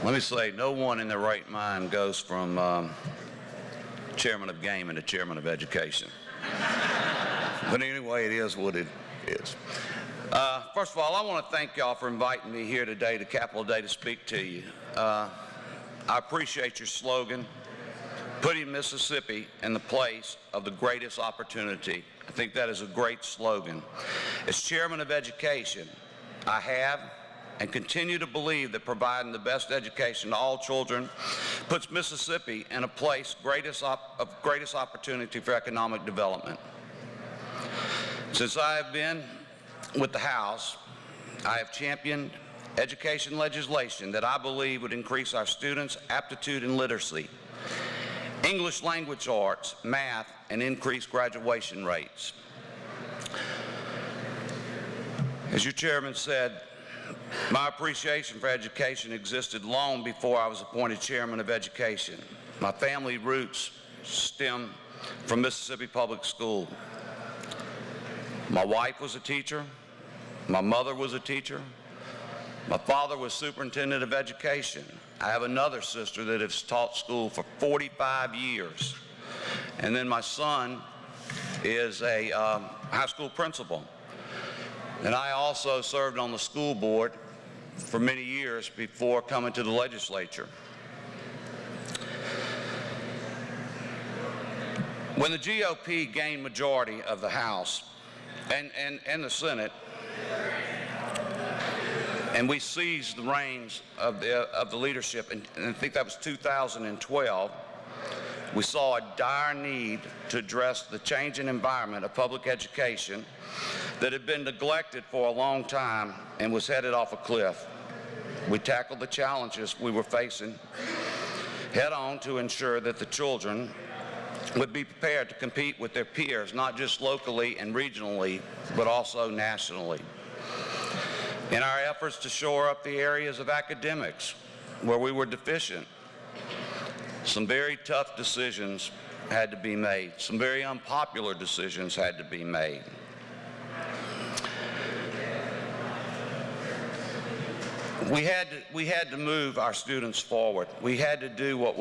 Let me say, no one in their right mind goes from chairman of gaming to chairman of education. But anyway, it is what it is. First of all, I want to thank y'all for inviting me here today to Capitol Day to speak to you. I appreciate your slogan, putting Mississippi in the place of the greatest opportunity. I think that is a great slogan. As chairman of education, I have and continue to believe that providing the best education to all children puts Mississippi in a place of greatest opportunity for economic development. Since I have been with the House, I have championed education legislation that I believe would increase our students' aptitude and literacy, English language arts, math, and increase graduation rates. As your chairman said, my appreciation for education existed long before I was appointed chairman of education. My family roots stem from Mississippi Public School. My wife was a teacher. My mother was a teacher. My father was superintendent of education. I have another sister that has taught school for 45 years. And then my son is a high school principal. And I also served on the school board for many years before coming to the legislature. When the GOP gained majority of the House and the Senate, and we seized the reins of the leadership, and I think that was 2012, we saw a dire need to address the changing environment of public education that had been neglected for a long time and was headed off a cliff. We tackled the challenges we were facing head on to ensure that the children would be prepared to compete with their peers, not just locally and regionally, but also nationally. In our efforts to shore up the areas of academics where we were deficient, some very tough decisions had to be made. Some very unpopular decisions had to be made. We had to move our students forward. We had to do what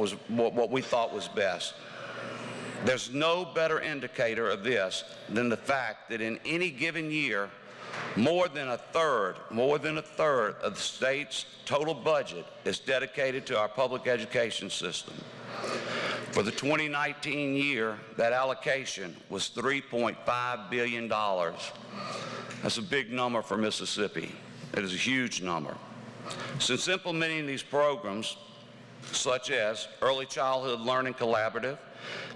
we thought was best. There's no better indicator of this than the fact that in any given year, more than a third of the state's total budget is dedicated to our public education system. For the 2019 year, that allocation was $3.5 billion. That's a big number for Mississippi. It is a huge number. Since implementing these programs, such as Early Childhood Learning Collaborative,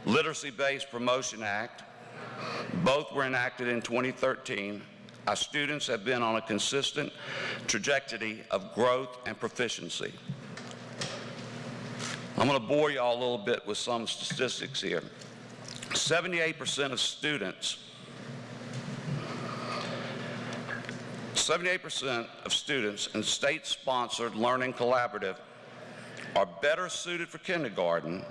Literacy-Based Promotion Act, both were enacted in 2013, our students have been on a consistent trajectory of growth and proficiency. I'm going to bore y'all a little bit with some statistics here. 78% of students, 78% of students in state-sponsored learning collaborative are better suited for kindergarten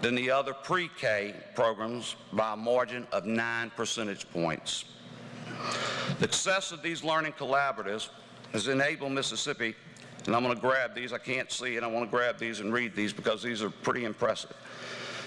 than the other pre-K programs by a margin of 9 percentage points. The success of these learning collaboratives has enabled Mississippi, and I'm going to grab these, I can't see it, I want to grab these and read these because these are pretty impressive.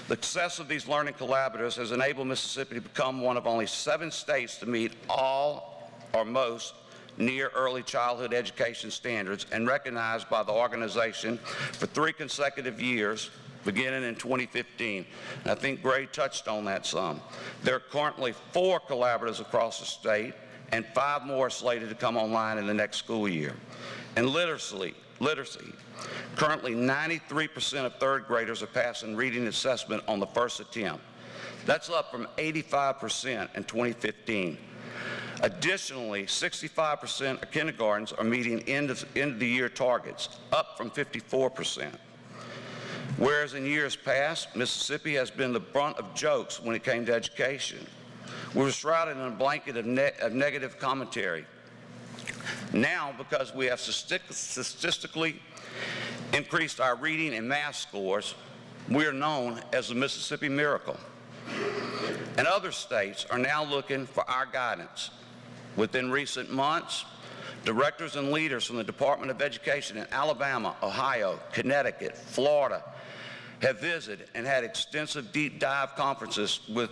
The success of these learning collaboratives has enabled Mississippi to become one of only 7 states to meet all or most near early childhood education standards and recognized by the organization for 3 consecutive years, beginning in 2015. And I think Gray touched on that some. There are currently 4 collaboratives across the state and 5 more slated to come online in the next school year. And literacy, currently 93% of 3rd graders are passing reading assessment on the first attempt. That's up from 85% in 2015. Additionally, 65% of kindergartens are meeting end of the year targets, up from 54%. Whereas in years past, Mississippi has been the brunt of jokes when it came to education. We were shrouded in a blanket of negative commentary. Now, because we have statistically increased our reading and math scores, we are known as the Mississippi Miracle. And other states are now looking for our guidance. Within recent months, Directors and leaders from the Department of Education in Alabama, Ohio, Connecticut, Florida have visited and had extensive deep dive conferences with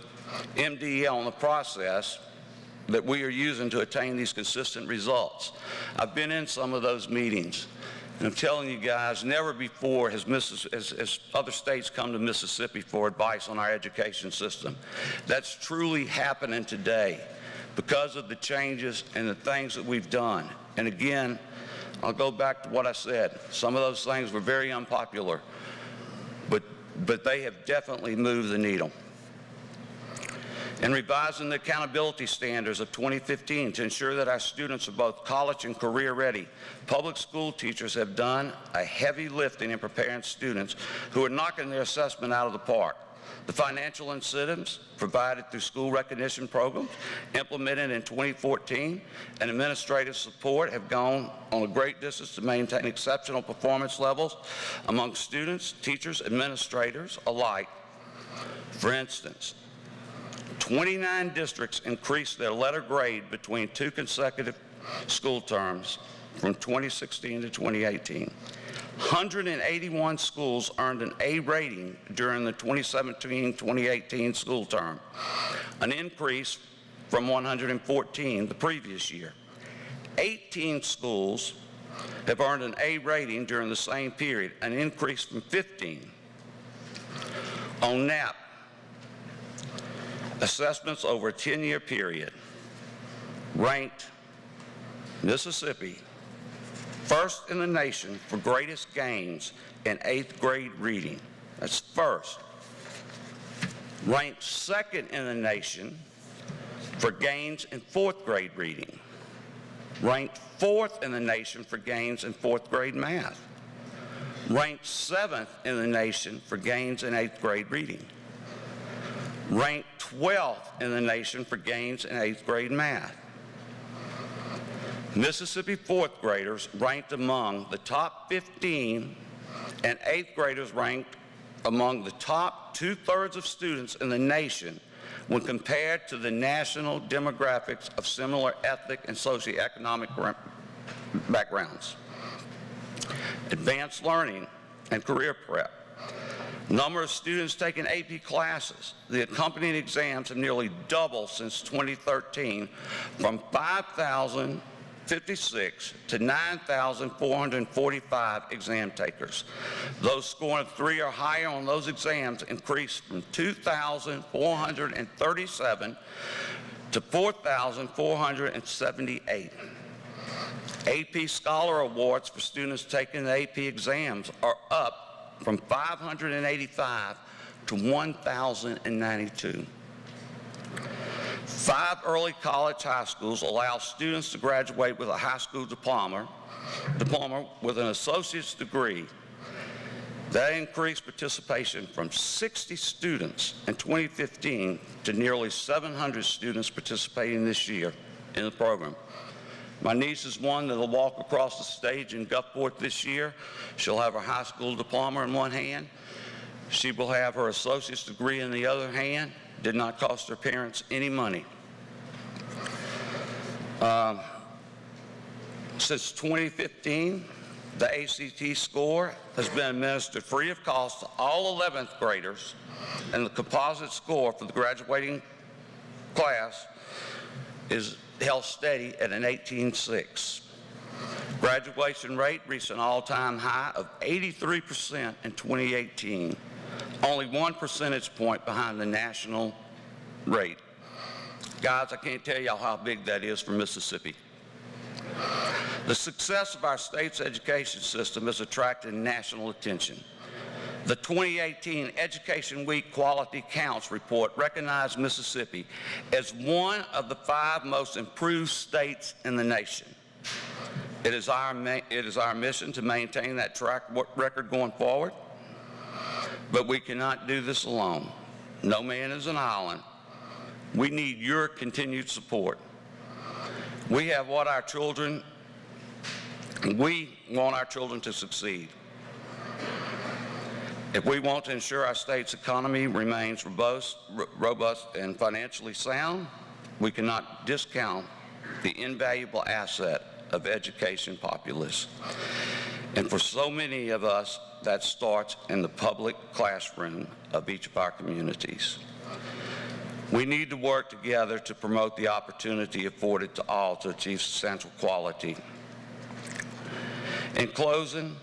MDL on the process that we are using to attain these consistent results. I've been in some of those meetings, and I'm telling you guys, never before has other states come to Mississippi for advice on our education system. That's truly happening today because of the changes and the things that we've done. And again, I'll go back to what I said. Some of those things were very unpopular, but they have definitely moved the needle. In revising the accountability standards of 2015 to ensure that our students are both college and career ready, public school teachers have done a heavy lifting in preparing students who are knocking their assessment out of the park. The financial incentives provided through school recognition programs implemented in 2014 and administrative support have gone on a great distance to maintain exceptional performance levels among students, teachers, administrators alike. For instance, 29 districts increased their letter grade between 2 consecutive school terms from 2016 to 2018. 181 schools earned an A rating during the 2017-2018 school term, an increase from 114 the previous year. 18 schools have earned an A rating during the same period, an increase from 15. On NAP, assessments over a 10-year period ranked Mississippi first in the nation for greatest gains in 8th grade reading. That's first. Ranked second in the nation for gains in 4th grade reading. Ranked 4th in the nation for gains in 4th grade math. Ranked 7th in the nation for gains in 8th grade reading. Ranked 12th in the nation for gains in 8th grade math. Mississippi 4th graders ranked among the top 15, and 8th graders ranked among the top 2/3 of students in the nation when compared to the national demographics of similar ethnic and socioeconomic backgrounds. Advanced learning and career prep. Number of students taking AP classes. The accompanying exams have nearly doubled since 2013 from 5,056 to 9,445 exam takers. Those scoring 3 or higher on those exams increased from 2,437 to 4,478. AP Scholar Awards for students taking the AP exams are up from 585 to 1,092. 5 early college high schools allow students to graduate with a high school diploma with an associate's degree. That increased participation from 60 students in 2015 to nearly 700 students participating this year in the program. My niece is one that'll walk across the stage in Gulfport this year. She'll have her high school diploma in one hand. She will have her associate's degree in the other hand. Did not cost her parents any money. Since 2015, the ACT score has been administered free of cost to all 11th graders, and the composite score for the graduating class is held steady at an 18.6. Graduation rate reached an all-time high of 83% in 2018, only 1 percentage point behind the national rate. Guys, I can't tell y'all how big that is for Mississippi. The success of our state's education system has attracted national attention. The 2018 Education Week Quality Counts report recognized Mississippi as one of the 5 most improved states in the nation. It is our mission to maintain that track record going forward, but we cannot do this alone. No man is an island. We need your continued support. We want our children to succeed. If we want to ensure our state's economy remains robust and financially sound, we cannot discount the invaluable asset of education populace. And for so many of us, that starts in the public classroom of each of our communities. We need to work together to promote the opportunity afforded to all to achieve substantial quality. In closing,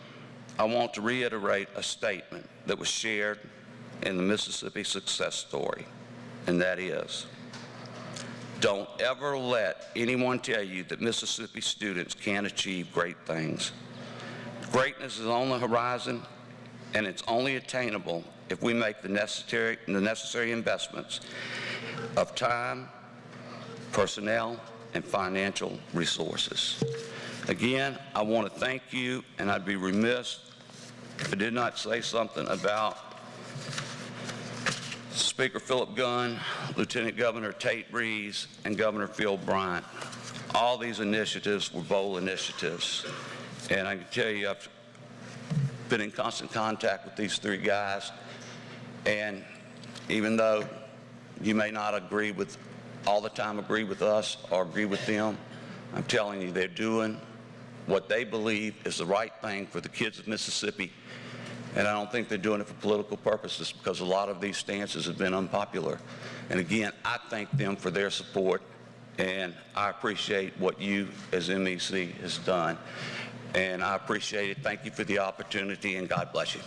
I want to reiterate a statement that was shared in the Mississippi Success Story, and that is, don't ever let anyone tell you that Mississippi students can't achieve great things. Greatness is on the horizon, and it's only attainable if we make the necessary investments of time, personnel, and financial resources. Again, I want to thank you, and I'd be remiss if I did not say something about Speaker Philip Gunn, Lieutenant Governor Tate Reeves, and Governor Phil Bryant. All these initiatives were bold initiatives, and I can tell you I've been in constant contact with these three guys, and even though you may not agree with all the time, agree with us or agree with them, I'm telling you they're doing what they believe is the right thing for the kids of Mississippi. And I don't think they're doing it for political purposes, because a lot of these stances have been unpopular. And again, I thank them for their support, and I appreciate what you as MEC has done. And I appreciate it. Thank you for the opportunity, and God bless you.